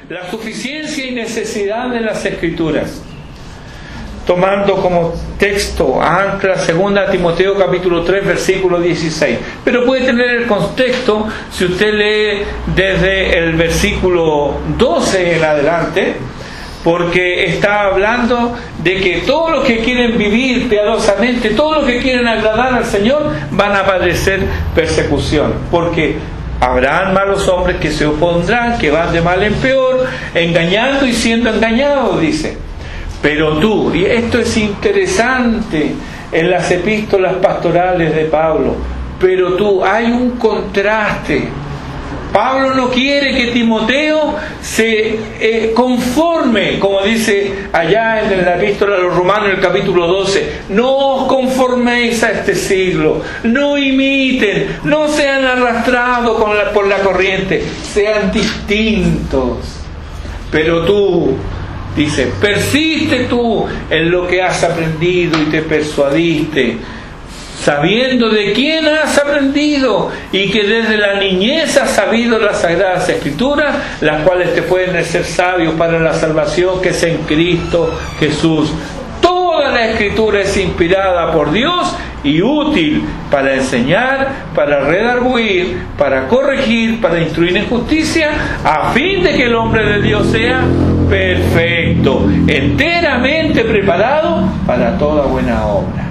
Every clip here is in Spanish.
la suficiencia y necesidad de las Escrituras, tomando como texto ancla 2 Timoteo capítulo 3 versículo 16. Pero puede tener el contexto si usted lee desde el versículo 12 en adelante, porque está hablando de que todos los que quieren vivir piadosamente, todos los que quieren agradar al Señor, van a padecer persecución, porque habrán malos hombres que se opondrán, que van de mal en peor, engañando y siendo engañados, dice. Pero tú, y esto es interesante en las epístolas pastorales de Pablo, pero tú, hay un contraste. Pablo no quiere que Timoteo se conforme, como dice allá en la epístola a los Romanos, en el capítulo 12, no os conforméis a este siglo, no imiten, no sean arrastrados por la corriente, sean distintos. Pero tú, dice, persiste tú en lo que has aprendido y te persuadiste, sabiendo de quién has aprendido y que desde la niñez has sabido las Sagradas Escrituras, las cuales te pueden hacer sabios para la salvación que es en Cristo Jesús. Toda la Escritura es inspirada por Dios y útil para enseñar, para redarguir, para corregir, para instruir en justicia, a fin de que el hombre de Dios sea perfecto, enteramente preparado para toda buena obra.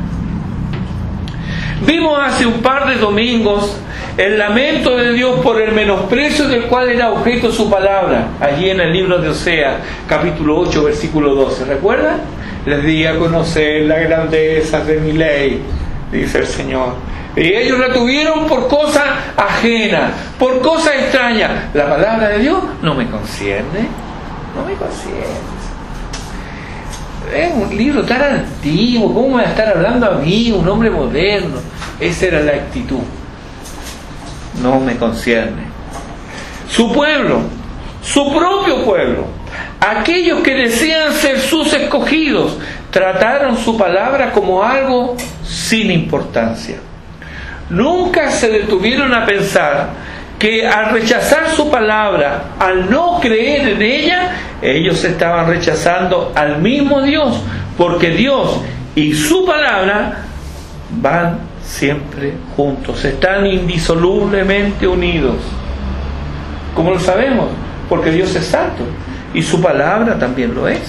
Vimos hace un par de domingos el lamento de Dios por el menosprecio del cual era objeto su palabra, allí en el libro de Oseas, capítulo 8, versículo 12. ¿Recuerdan? Les di a conocer las grandezas de mi ley, dice el Señor. Y ellos la tuvieron por cosa ajena, por cosa extraña. La palabra de Dios no me concierne, no me concierne. Es un libro tan antiguo, ¿cómo me va a estar hablando a mí, un hombre moderno? Esa era la actitud. No me concierne. Su pueblo, su propio pueblo, aquellos que desean ser sus escogidos, trataron su palabra como algo sin importancia. Nunca se detuvieron a pensar que al rechazar su palabra, al no creer en ella, ellos estaban rechazando al mismo Dios, porque Dios y su palabra van siempre juntos, están indisolublemente unidos. ¿Cómo lo sabemos? Porque Dios es santo y su palabra también lo es.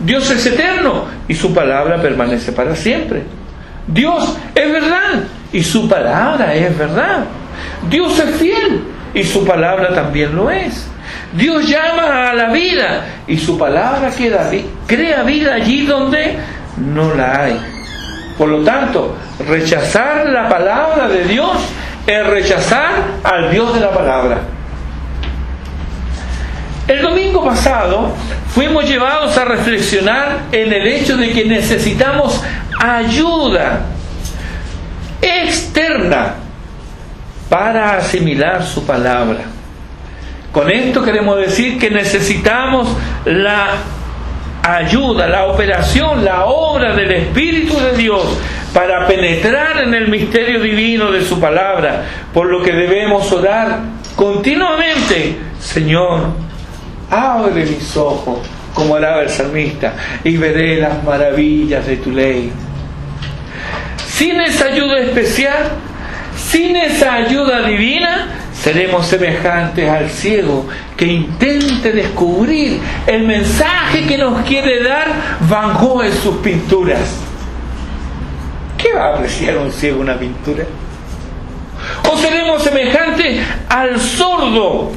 Dios es eterno y su palabra permanece para siempre. Dios es verdad y su palabra es verdad. Dios es fiel y su palabra también lo es. Dios llama a la vida y su palabra crea vida allí donde no la hay. Por lo tanto, rechazar la palabra de Dios es rechazar al Dios de la palabra. El domingo pasado fuimos llevados a reflexionar en el hecho de que necesitamos ayuda externa para asimilar su palabra. Con esto queremos decir que necesitamos la ayuda, la operación, la obra del Espíritu de Dios para penetrar en el misterio divino de su palabra, por lo que debemos orar continuamente: Señor, abre mis ojos, como oraba el salmista, y veré las maravillas de tu ley. Sin esa ayuda especial, sin esa ayuda divina, seremos semejantes al ciego que intente descubrir el mensaje que nos quiere dar Van Gogh en sus pinturas. ¿Qué va a apreciar un ciego una pintura? O seremos semejantes al sordo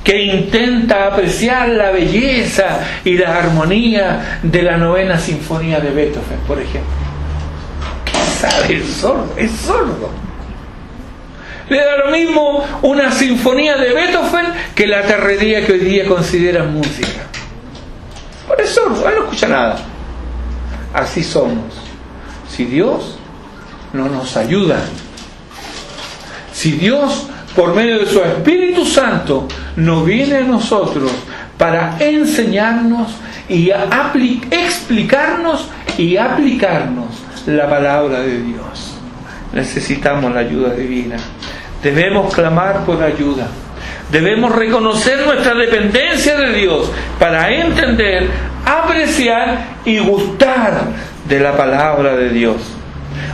que intenta apreciar la belleza y la armonía de la 9ª Sinfonía de Beethoven, por ejemplo. ¿Qué sabe el sordo? Es sordo. Le da lo mismo una sinfonía de Beethoven que la terrería que hoy día consideran música. Por eso no escucha nada. Así somos. Si Dios no nos ayuda, si Dios por medio de su Espíritu Santo no viene a nosotros para enseñarnos y explicarnos y aplicarnos la palabra de Dios, necesitamos la ayuda divina. Debemos clamar por ayuda. Debemos reconocer nuestra dependencia de Dios para entender, apreciar y gustar de la palabra de Dios.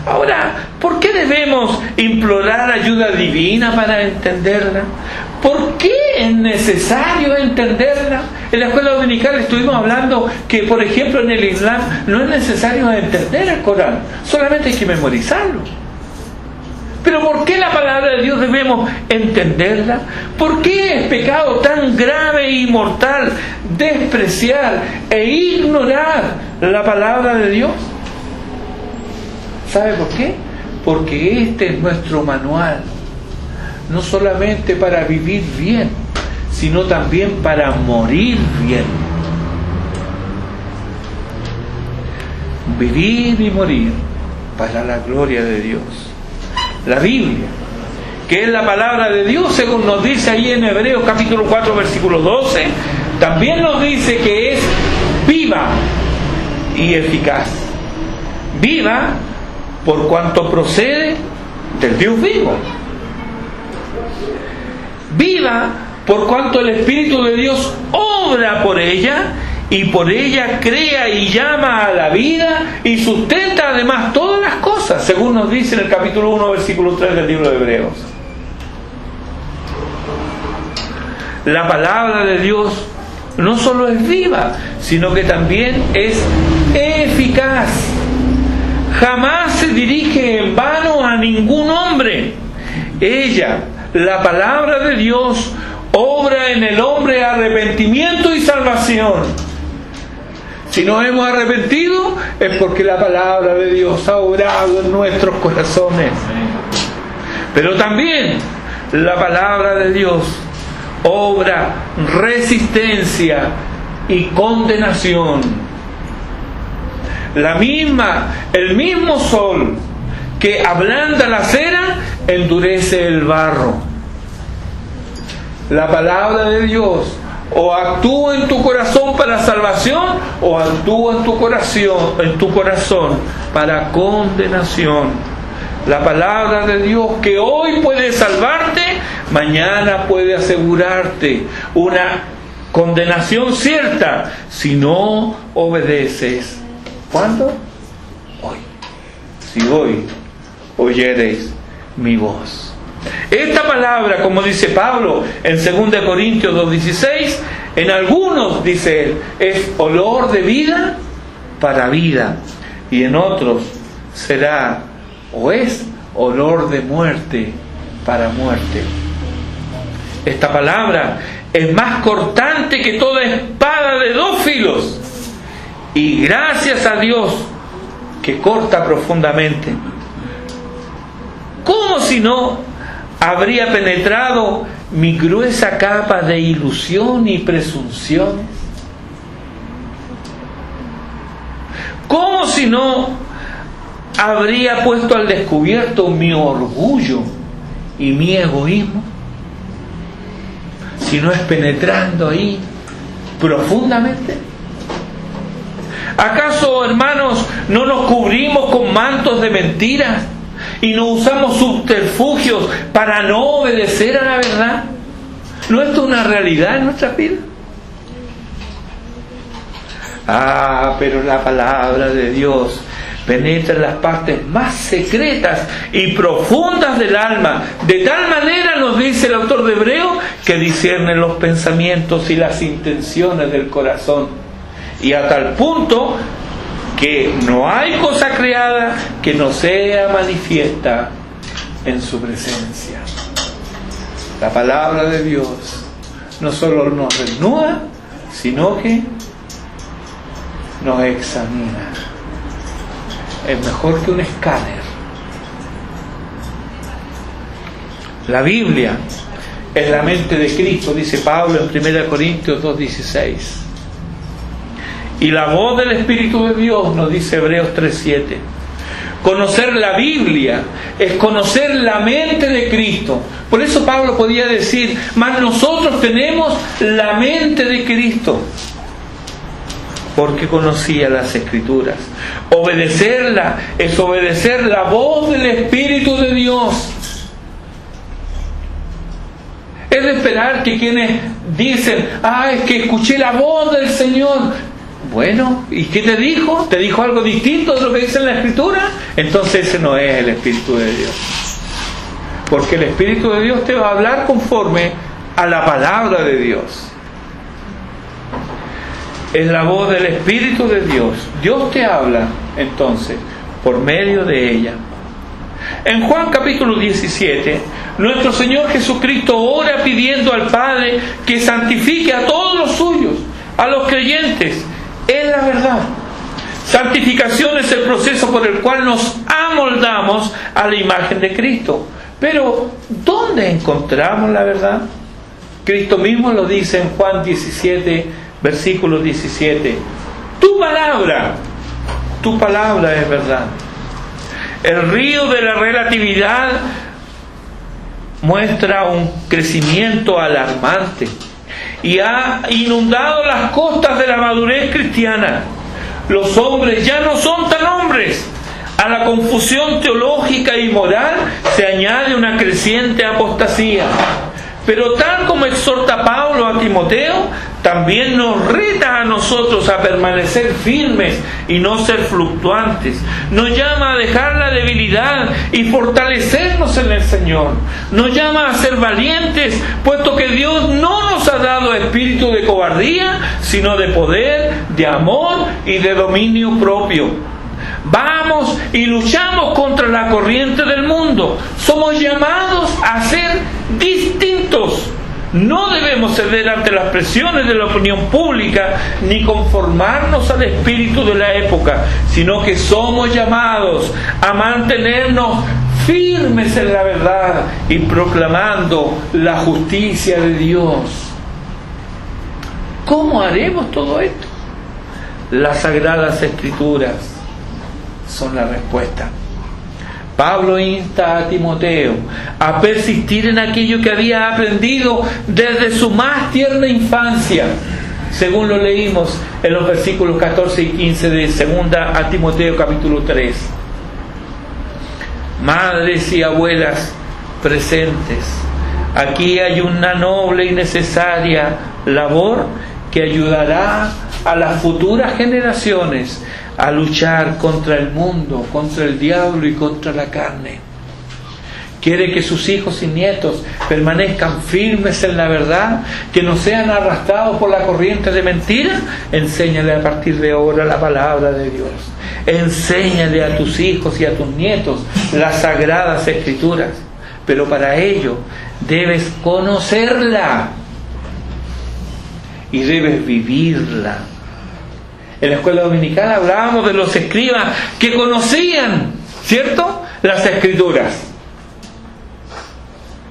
Ahora, ¿por qué debemos implorar ayuda divina para entenderla? ¿Por qué es necesario entenderla? En la escuela dominical estuvimos hablando que, por ejemplo, en el Islam no es necesario entender el Corán, solamente hay que memorizarlo. Pero ¿por qué la palabra de Dios debemos entenderla? ¿Por qué es pecado tan grave y mortal despreciar e ignorar la palabra de Dios? ¿Sabe por qué? Porque este es nuestro manual, no solamente para vivir bien, sino también para morir bien. Vivir y morir para la gloria de Dios. La Biblia, que es la palabra de Dios, según nos dice ahí en Hebreos capítulo 4 versículo 12, también nos dice que es viva y eficaz. Viva por cuanto procede del Dios vivo. Viva por cuanto el Espíritu de Dios obra por ella, y por ella crea y llama a la vida y sustenta además todas las cosas, según nos dice en el capítulo 1 versículo 3 del libro de Hebreos. La palabra de Dios no solo es viva, sino que también es eficaz. Jamás se dirige en vano a ningún hombre. Ella, la palabra de Dios, obra en el hombre arrepentimiento y salvación. Si nos hemos arrepentido es porque la palabra de Dios ha obrado en nuestros corazones. Pero también la palabra de Dios obra resistencia y condenación. El mismo sol que ablanda la cera endurece el barro. La palabra de Dios o actúa en tu corazón para salvación, o actúa en tu corazón para condenación. La palabra de Dios que hoy puede salvarte, mañana puede asegurarte una condenación cierta si no obedeces. ¿Cuándo? Hoy. Si hoy oyereis mi voz. Esta palabra, como dice Pablo en 2 Corintios 2:16, en algunos, dice él, es olor de vida para vida, y en otros será o es olor de muerte para muerte. Esta palabra es más cortante que toda espada de dos filos, y gracias a Dios que corta profundamente. ¿Cómo si no habría penetrado mi gruesa capa de ilusión y presunciones? ¿Cómo si no habría puesto al descubierto mi orgullo y mi egoísmo? Si no es penetrando ahí profundamente. ¿Acaso, hermanos, no nos cubrimos con mantos de mentiras y no usamos subterfugios para no obedecer a la verdad? ¿No es esto una realidad en nuestra vida? Pero la palabra de Dios penetra en las partes más secretas y profundas del alma. De tal manera, nos dice el autor de Hebreos, que discierne los pensamientos y las intenciones del corazón. Y a tal punto que no hay cosa creada que no sea manifiesta en su presencia. La palabra de Dios no solo nos renueva, sino que nos examina. Es mejor que un escáner. La Biblia es la mente de Cristo, dice Pablo en 1 Corintios 2:16. Y la voz del Espíritu de Dios, nos dice Hebreos 3:7. Conocer la Biblia es conocer la mente de Cristo. Por eso Pablo podía decir, mas nosotros tenemos la mente de Cristo, porque conocía las Escrituras. Obedecerla es obedecer la voz del Espíritu de Dios. Es de esperar que quienes dicen, es que escuché la voz del Señor. Bueno, ¿y qué te dijo? ¿Te dijo algo distinto de lo que dice en la Escritura? Entonces ese no es el Espíritu de Dios. Porque el Espíritu de Dios te va a hablar conforme a la palabra de Dios. Es la voz del Espíritu de Dios. Dios te habla, entonces, por medio de ella. En Juan capítulo 17, nuestro Señor Jesucristo ora pidiendo al Padre que santifique a todos los suyos, a los creyentes, en la verdad. Santificación es el proceso por el cual nos amoldamos a la imagen de Cristo. Pero, ¿dónde encontramos la verdad? Cristo mismo lo dice en Juan 17, versículo 17. Tu palabra es verdad. El río de la relatividad muestra un crecimiento alarmante y ha inundado las costas de la madurez cristiana. Los hombres ya no son tan hombres. A la confusión teológica y moral se añade una creciente apostasía. Pero tal como exhorta Pablo a Timoteo, también nos reta a nosotros a permanecer firmes y no ser fluctuantes. Nos llama a dejar la debilidad y fortalecernos en el Señor. Nos llama a ser valientes, puesto que Dios no nos ha dado espíritu de cobardía, sino de poder, de amor y de dominio propio. Vamos y luchamos contra la corriente del mundo. Somos llamados a ser distintos. No debemos ceder ante las presiones de la opinión pública ni conformarnos al espíritu de la época, sino que somos llamados a mantenernos firmes en la verdad y proclamando la justicia de Dios. ¿Cómo haremos todo esto? Las Sagradas Escrituras son la respuesta. Pablo insta a Timoteo a persistir en aquello que había aprendido desde su más tierna infancia, según lo leímos en los versículos 14 y 15 de 2 a Timoteo capítulo 3. Madres y abuelas presentes, aquí hay una noble y necesaria labor que ayudará a las futuras generaciones a luchar contra el mundo, contra el diablo y contra la carne. Quiere que sus hijos y nietos permanezcan firmes en la verdad, que no sean arrastrados por la corriente de mentira. Enséñale a partir de ahora la palabra de Dios. Enséñale a tus hijos y a tus nietos las Sagradas Escrituras. Pero para ello debes conocerla y debes vivirla. En la escuela dominical hablábamos de los escribas que conocían, ¿cierto?, las Escrituras.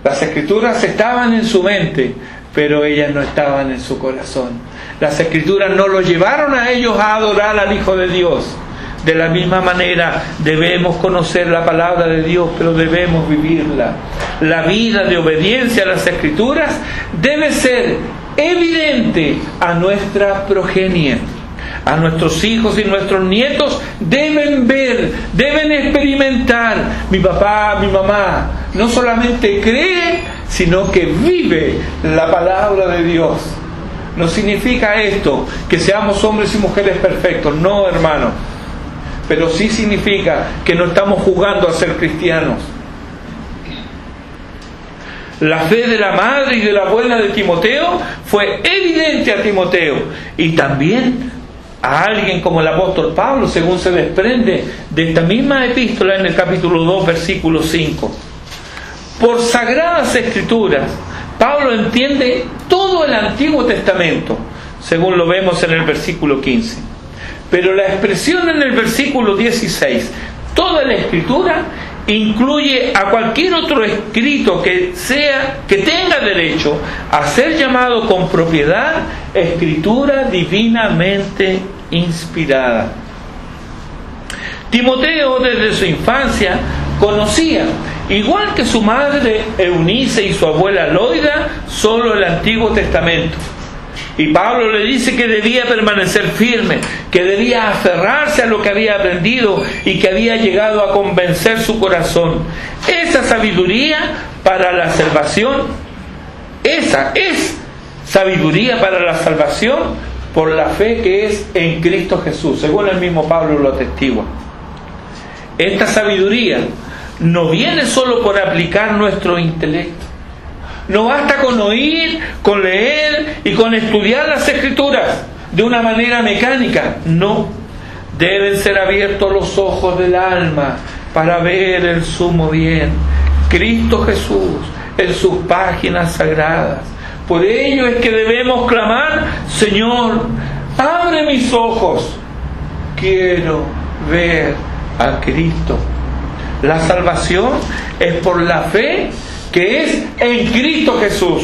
Las Escrituras estaban en su mente, pero ellas no estaban en su corazón. Las Escrituras no los llevaron a ellos a adorar al Hijo de Dios. De la misma manera debemos conocer la palabra de Dios, pero debemos vivirla. La vida de obediencia a las Escrituras debe ser evidente a nuestra progenie. A nuestros hijos y nuestros nietos deben ver, deben experimentar. Mi papá, mi mamá no solamente cree, sino que vive la palabra de Dios. No significa esto que seamos hombres y mujeres perfectos, no, hermano. Pero sí significa que no estamos jugando a ser cristianos. La fe de la madre y de la abuela de Timoteo fue evidente a Timoteo y también a alguien como el apóstol Pablo, según se desprende de esta misma epístola en el capítulo 2, versículo 5. Por Sagradas Escrituras, Pablo entiende todo el Antiguo Testamento, según lo vemos en el versículo 15. Pero la expresión en el versículo 16, toda la Escritura, incluye a cualquier otro escrito que tenga derecho a ser llamado con propiedad Escritura divinamente inspirada. Timoteo desde su infancia conocía, igual que su madre Eunice y su abuela Loida, solo el Antiguo Testamento. Y Pablo le dice que debía permanecer firme, que debía aferrarse a lo que había aprendido y que había llegado a convencer su corazón. Esa sabiduría para la salvación Esa es sabiduría para la salvación por la fe que es en Cristo Jesús, según el mismo Pablo lo atestigua. Esta sabiduría no viene solo por aplicar nuestro intelecto. No basta con oír, con leer y con estudiar las Escrituras de una manera mecánica. No, deben ser abiertos los ojos del alma para ver el sumo bien, Cristo Jesús, en sus páginas sagradas. Por ello es que debemos clamar: Señor, abre mis ojos, quiero ver a Cristo. La salvación es por la fe que es en Cristo Jesús.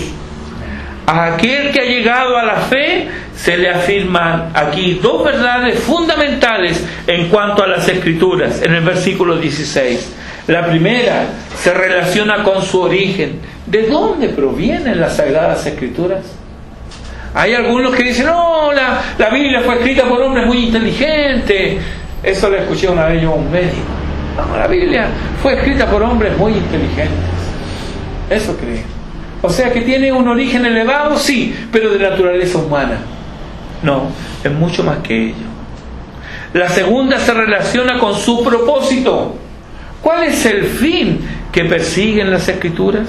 A aquel que ha llegado a la fe se le afirman aquí dos verdades fundamentales en cuanto a las Escrituras, en el versículo 16. La primera se relaciona con su origen. ¿De dónde provienen las Sagradas Escrituras? Hay algunos que dicen: no, la Biblia fue escrita por hombres muy inteligentes. Eso lo escuché una vez yo a un médico. No, la Biblia fue escrita por hombres muy inteligentes. Eso creen. O sea que tiene un origen elevado, sí, pero de naturaleza humana. No, es mucho más que ello. La segunda se relaciona con su propósito. ¿Cuál es el fin que persiguen las Escrituras?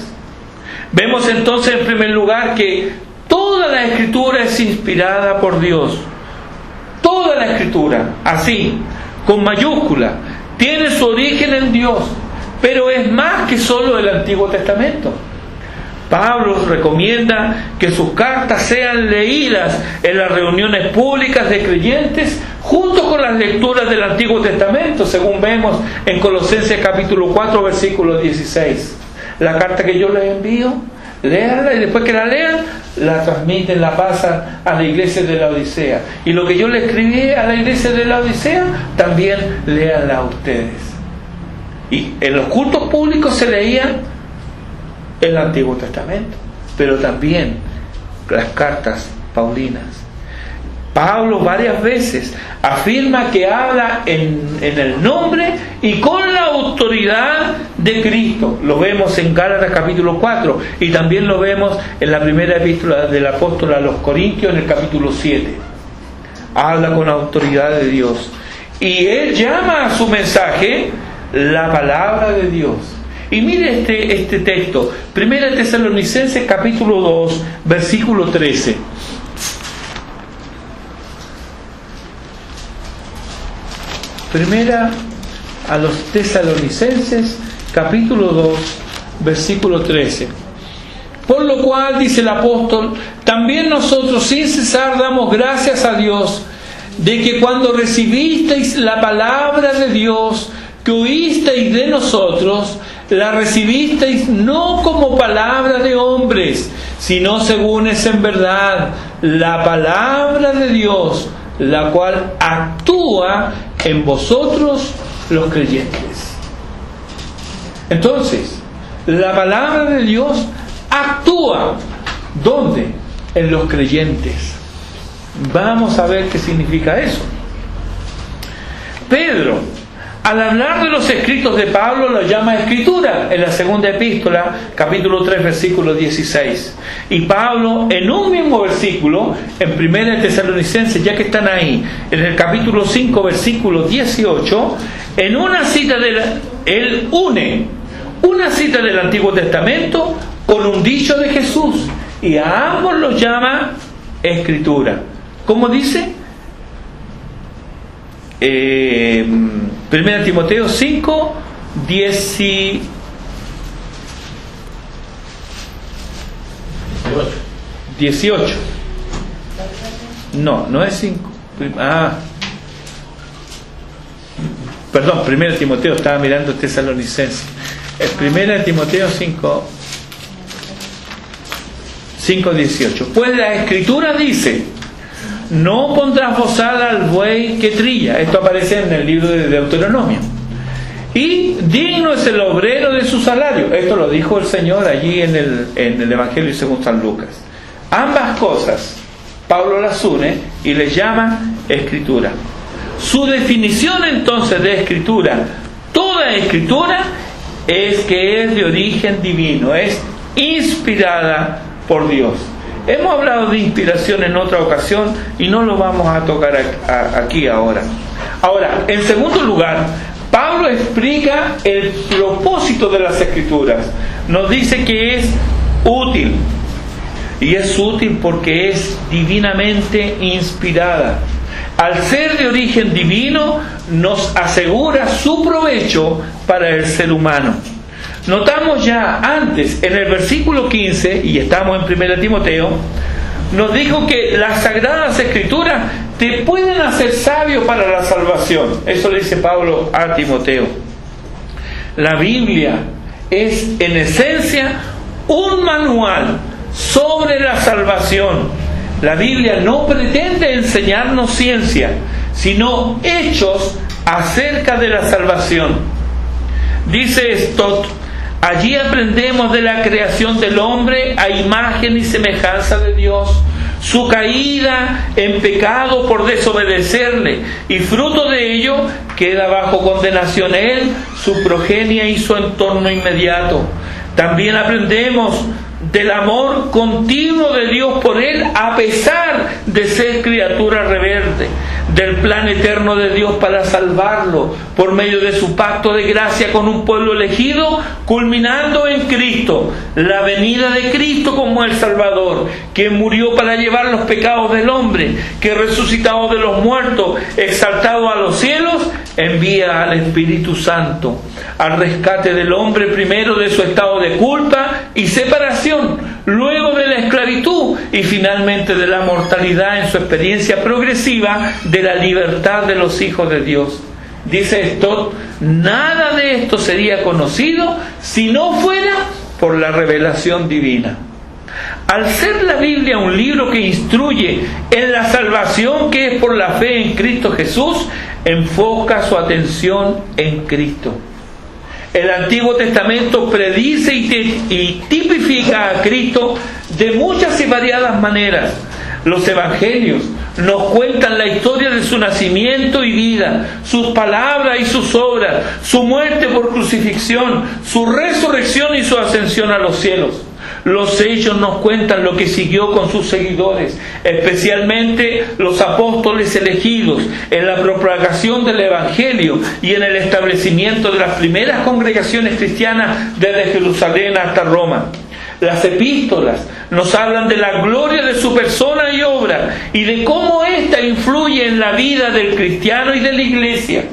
Vemos entonces en primer lugar que toda la Escritura es inspirada por Dios. Toda la Escritura, así, con mayúscula, tiene su origen en Dios, pero es más que solo el Antiguo Testamento. Pablo recomienda que sus cartas sean leídas en las reuniones públicas de creyentes junto con las lecturas del Antiguo Testamento, según vemos en Colosenses capítulo 4, versículo 16. La carta que yo les envío, léanla, y después que la lean, la transmiten, la pasan a la iglesia de la Odisea. Y lo que yo le escribí a la iglesia de la Odisea, también léanla a ustedes. Y en los cultos públicos se leía el Antiguo Testamento, pero también las cartas paulinas. Pablo varias veces afirma que habla en el nombre y con la autoridad de Cristo. Lo vemos en Gálatas capítulo 4 y también lo vemos en la primera epístola del apóstol a los Corintios en el capítulo 7. Habla con autoridad de Dios y él llama a su mensaje la palabra de Dios. Y mire este texto, 1 Tesalonicenses capítulo 2, versículo 13. Primera a los Tesalonicenses capítulo 2, versículo 13. Por lo cual, dice el apóstol, también nosotros sin cesar damos gracias a Dios de que cuando recibisteis la palabra de Dios que oísteis de nosotros, la recibisteis no como palabra de hombres, sino según es en verdad la palabra de Dios, la cual actúa en vosotros los creyentes. Entonces, la palabra de Dios actúa. ¿Dónde? En los creyentes. Vamos a ver qué significa eso. Pedro, al hablar de los escritos de Pablo, lo llama escritura en la segunda epístola, capítulo 3, versículo 16. Y Pablo, en un mismo versículo, en 1 Tesalonicenses, ya que están ahí, en el capítulo 5, versículo 18, en una cita él une una cita del Antiguo Testamento con un dicho de Jesús, y a ambos los llama escritura. ¿Cómo dice? 1 Timoteo 5, 18. No es 5. Perdón, 1 Timoteo, estaba mirando Tesalonicenses. 1 Timoteo 5, 18. Pues la Escritura dice: no pondrás bozal al buey que trilla. Esto aparece en el libro de Deuteronomio. Y digno es el obrero de su salario. Esto lo dijo el Señor allí en el Evangelio según San Lucas. Ambas cosas Pablo las une y les llama escritura. Su definición entonces de escritura, toda escritura, es que es de origen divino, es inspirada por Dios. Hemos hablado de inspiración en otra ocasión y no lo vamos a tocar aquí ahora. Ahora, en segundo lugar, Pablo explica el propósito de las Escrituras. Nos dice que es útil. Y es útil porque es divinamente inspirada. Al ser de origen divino, nos asegura su provecho para el ser humano. Notamos ya antes, en el versículo 15, y estamos en 1 Timoteo, nos dijo que las Sagradas Escrituras te pueden hacer sabio para la salvación. Eso le dice Pablo a Timoteo. La Biblia es en esencia un manual sobre la salvación. La Biblia no pretende enseñarnos ciencia, sino hechos acerca de la salvación. Dice Stott: allí aprendemos de la creación del hombre a imagen y semejanza de Dios, su caída en pecado por desobedecerle, y fruto de ello queda bajo condenación él, su progenie y su entorno inmediato. También aprendemos del amor continuo de Dios por él, a pesar de ser criatura rebelde, del plan eterno de Dios para salvarlo por medio de su pacto de gracia con un pueblo elegido, culminando en Cristo, la venida de Cristo como el Salvador, que murió para llevar los pecados del hombre, que resucitado de los muertos, exaltado a los cielos, envía al Espíritu Santo al rescate del hombre, primero de su estado de culpa y separación, luego de la esclavitud y finalmente de la mortalidad en su experiencia progresiva de la libertad de los hijos de Dios. Dice Stott: nada de esto sería conocido si no fuera por la revelación divina. Al ser la Biblia un libro que instruye en la salvación que es por la fe en Cristo Jesús, enfoca su atención en Cristo. El Antiguo Testamento predice y tipifica a Cristo de muchas y variadas maneras. Los Evangelios nos cuentan la historia de su nacimiento y vida, sus palabras y sus obras, su muerte por crucifixión, su resurrección y su ascensión a los cielos. Los hechos nos cuentan lo que siguió con sus seguidores, especialmente los apóstoles elegidos, en la propagación del Evangelio y en el establecimiento de las primeras congregaciones cristianas desde Jerusalén hasta Roma. Las epístolas nos hablan de la gloria de su persona y obra y de cómo ésta influye en la vida del cristiano y de la iglesia.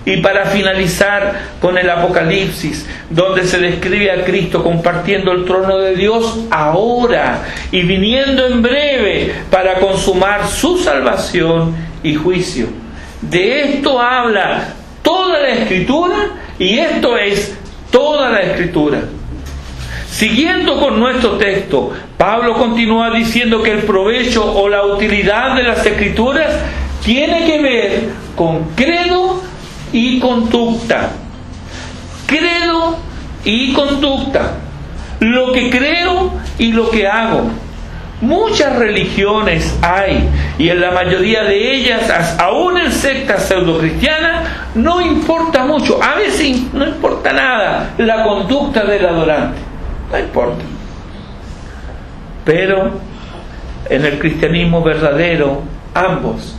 Y para finalizar con el Apocalipsis, donde se describe a Cristo compartiendo el trono de Dios ahora y viniendo en breve para consumar su salvación y juicio. De esto habla toda la Escritura, y esto es toda la Escritura. Siguiendo con nuestro texto, Pablo continúa diciendo que el provecho o la utilidad de las Escrituras tiene que ver con credo y conducta. Credo y conducta. Lo que creo y lo que hago. Muchas religiones hay, y en la mayoría de ellas, aún en sectas pseudocristianas, no importa mucho, a veces no importa nada la conducta del adorante, no importa. Pero en el cristianismo verdadero, ambos,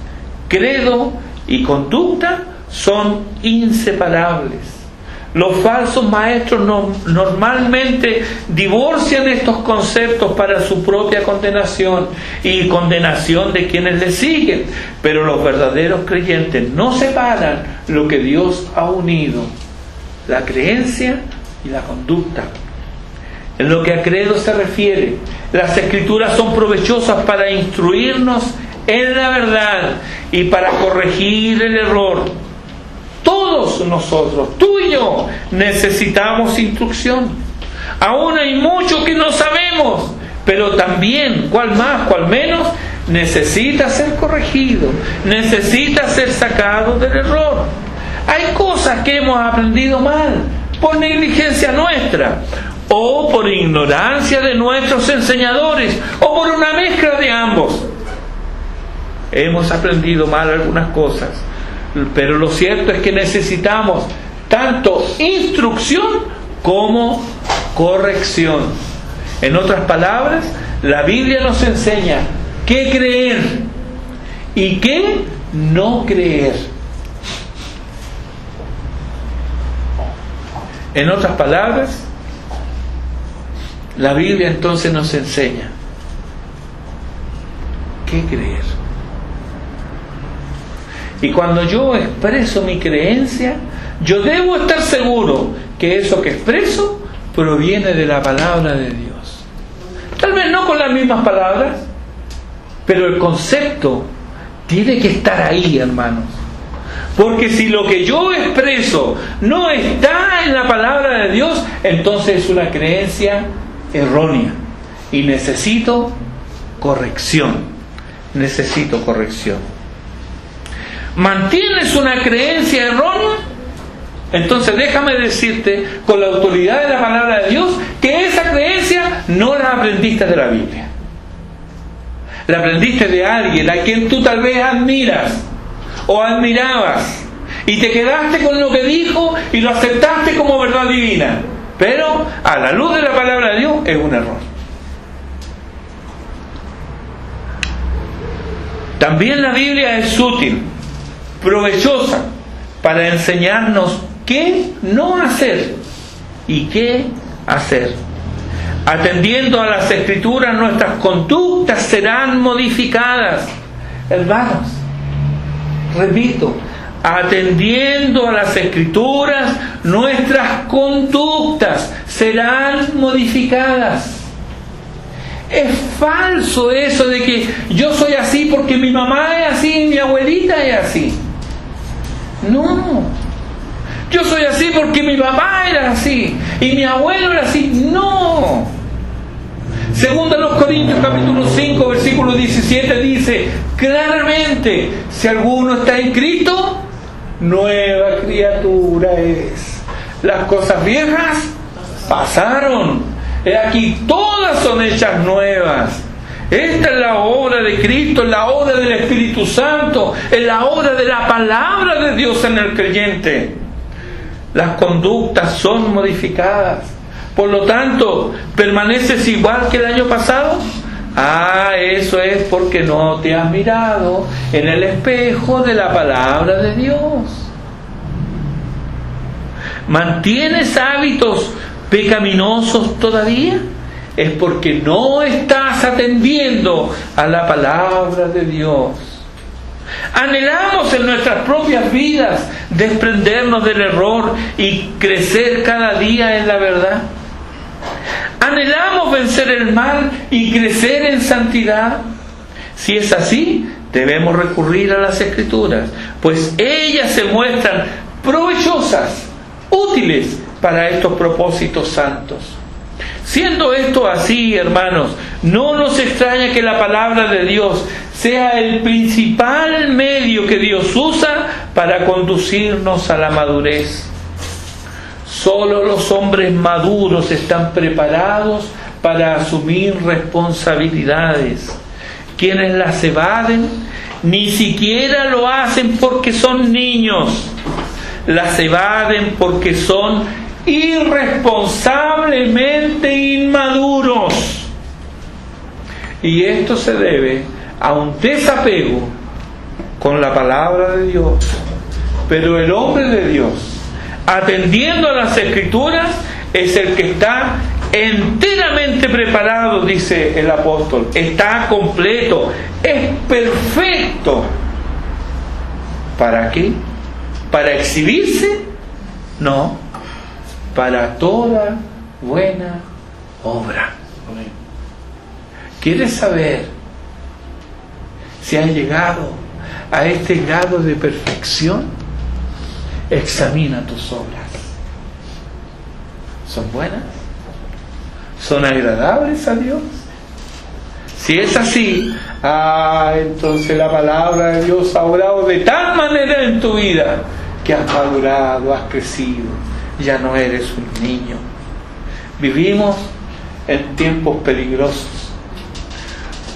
credo y conducta, son inseparables. Los falsos maestros normalmente divorcian estos conceptos para su propia condenación y condenación de quienes les siguen, pero los verdaderos creyentes no separan lo que Dios ha unido, la creencia y la conducta. En lo que a credo se refiere, las Escrituras son provechosas para instruirnos en la verdad y para corregir el error. Todos nosotros, tú y yo, necesitamos instrucción. Aún hay mucho que no sabemos, pero también, cual más, cual menos, necesita ser corregido, necesita ser sacado del error. Hay cosas que hemos aprendido mal, por negligencia nuestra, o por ignorancia de nuestros enseñadores, o por una mezcla de ambos. Hemos aprendido mal algunas cosas, pero lo cierto es que necesitamos tanto instrucción como corrección. En otras palabras, La Biblia nos enseña qué creer y qué no creer. En otras palabras, la Biblia entonces nos enseña qué creer. Y cuando yo expreso mi creencia, yo debo estar seguro que eso que expreso proviene de la palabra de Dios. Tal vez no con las mismas palabras, pero el concepto tiene que estar ahí, hermanos. Porque si lo que yo expreso no está en la palabra de Dios, entonces es una creencia errónea. Y necesito corrección. Necesito corrección. ¿Mantienes una creencia errónea? Entonces déjame decirte con la autoridad de la palabra de Dios que esa creencia no la aprendiste de la Biblia. La aprendiste de alguien a quien tú tal vez admiras o admirabas y te quedaste con lo que dijo y lo aceptaste como verdad divina, pero a la luz de la palabra de Dios es un error. También la Biblia es útil, provechosa para enseñarnos qué no hacer y qué hacer. Atendiendo a las Escrituras, nuestras conductas serán modificadas. Hermanos, repito, atendiendo a las Escrituras, nuestras conductas serán modificadas. Es falso eso de que yo soy así porque mi mamá es así y mi abuelita es así. No. Yo soy así porque mi papá era así y mi abuelo era así. No. Segundo los Corintios capítulo 5 versículo 17 dice claramente: si alguno está en Cristo, nueva criatura es. Las cosas viejas pasaron, he aquí todas son hechas nuevas. Esta es la obra de Cristo, es la obra del Espíritu Santo, es la obra de la palabra de Dios en el creyente. Las conductas son modificadas. Por lo tanto, ¿permaneces igual que el año pasado? Eso es porque no te has mirado en el espejo de la palabra de Dios. ¿Mantienes hábitos pecaminosos todavía? Es porque no estás atendiendo a la palabra de Dios. Anhelamos en nuestras propias vidas desprendernos del error y crecer cada día en la verdad. Anhelamos vencer el mal y crecer en santidad. Si es así, debemos recurrir a las Escrituras, pues ellas se muestran provechosas, útiles para estos propósitos santos. Siendo esto así, hermanos, no nos extraña que la palabra de Dios sea el principal medio que Dios usa para conducirnos a la madurez. Solo los hombres maduros están preparados para asumir responsabilidades. Quienes las evaden ni siquiera lo hacen porque son niños. Las evaden porque son irresponsablemente inmaduros. Y esto se debe a un desapego con la palabra de Dios. Pero el hombre de Dios, atendiendo a las Escrituras, es el que está enteramente preparado, dice el apóstol. Está completo, es perfecto. ¿Para qué? ¿Para exhibirse? No, para toda buena obra. ¿Quieres saber si has llegado a este grado de perfección? Examina tus obras. ¿Son buenas? ¿Son agradables a Dios? Si es así, entonces la palabra de Dios ha obrado de tal manera en tu vida que has madurado, has crecido, ya no eres un niño. Vivimos en tiempos peligrosos.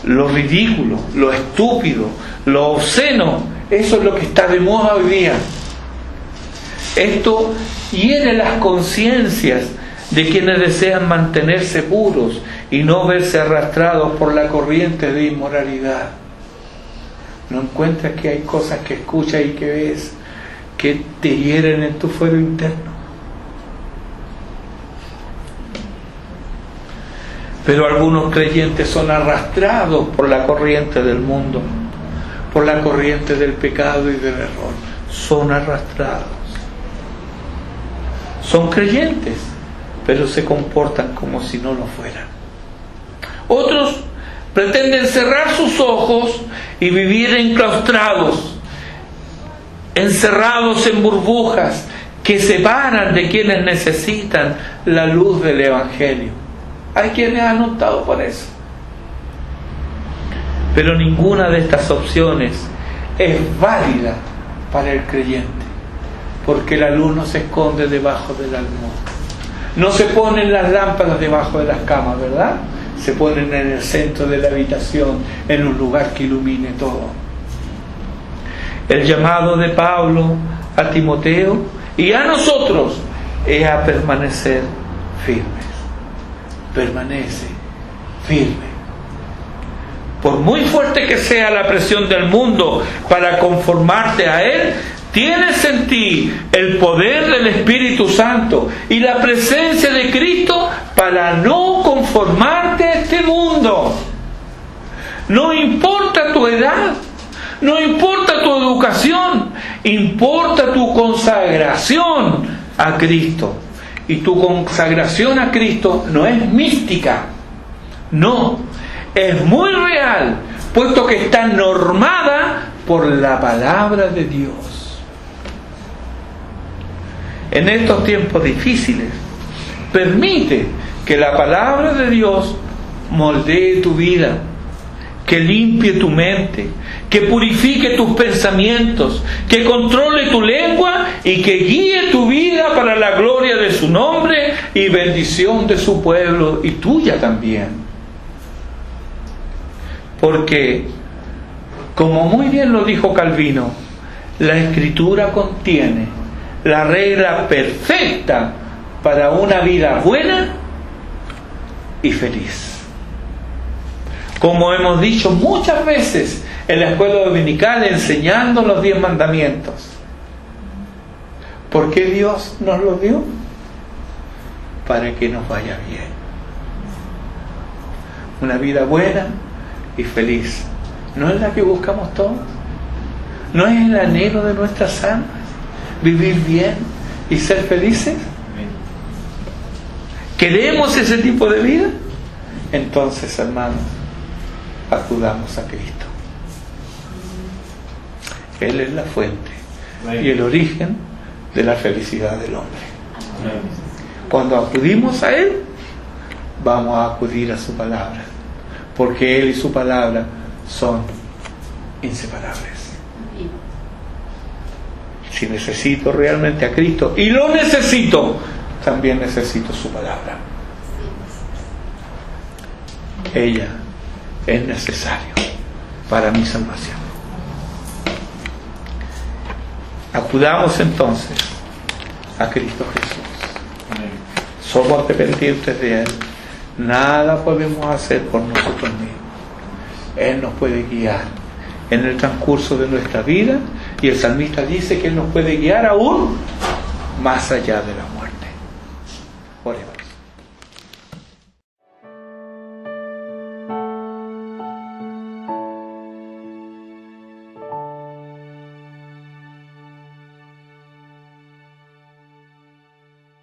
Lo ridículo, lo estúpido, lo obsceno, eso es lo que está de moda hoy día. Esto hiere las conciencias de quienes desean mantenerse puros y no verse arrastrados por la corriente de inmoralidad. ¿No encuentras que hay cosas que escuchas y que ves que te hieren en tu fuero interno? Pero algunos creyentes son arrastrados por la corriente del mundo, por la corriente del pecado y del error. Son arrastrados. Son creyentes, pero se comportan como si no lo fueran. Otros pretenden cerrar sus ojos y vivir enclaustrados, encerrados en burbujas que separan de quienes necesitan la luz del Evangelio. Hay quienes han optado por eso. Pero ninguna de estas opciones es válida para el creyente, porque la luz no se esconde debajo del almohada. No se ponen las lámparas debajo de las camas, ¿verdad? Se ponen en el centro de la habitación, en un lugar que ilumine todo. El llamado de Pablo a Timoteo y a nosotros es a permanecer firmes. Permanece firme. Por muy fuerte que sea la presión del mundo para conformarte a él, tienes en ti el poder del Espíritu Santo y la presencia de Cristo para no conformarte a este mundo. No importa tu edad, no importa tu educación, importa tu consagración a Cristo. Y tu consagración a Cristo no es mística, no, es muy real, puesto que está normada por la palabra de Dios. En estos tiempos difíciles, permite que la palabra de Dios moldee tu vida, que limpie tu mente, que purifique tus pensamientos, que controle tu lengua y que guíe tu vida para la gloria de su nombre y bendición de su pueblo y tuya también. Porque, como muy bien lo dijo Calvino, la Escritura contiene la regla perfecta para una vida buena y feliz. Como hemos dicho muchas veces en la escuela dominical, enseñando los 10 mandamientos. ¿Por qué Dios nos los dio? Para que nos vaya bien. Una vida buena y feliz. ¿No es la que buscamos todos? ¿No es el anhelo de nuestras almas? ¿Vivir bien y ser felices? ¿Queremos ese tipo de vida? Entonces, hermanos, acudamos a Cristo. Él es la fuente y el origen de la felicidad del hombre. Cuando acudimos a Él, vamos a acudir a su palabra, porque Él y su palabra son inseparables. Si necesito realmente a Cristo, y lo necesito, también necesito su palabra. Ella es necesaria para mi salvación. Acudamos entonces a Cristo Jesús. Somos dependientes de Él. Nada podemos hacer por nosotros mismos. Él nos puede guiar en el transcurso de nuestra vida, y el salmista dice que Él nos puede guiar aún más allá de la muerte.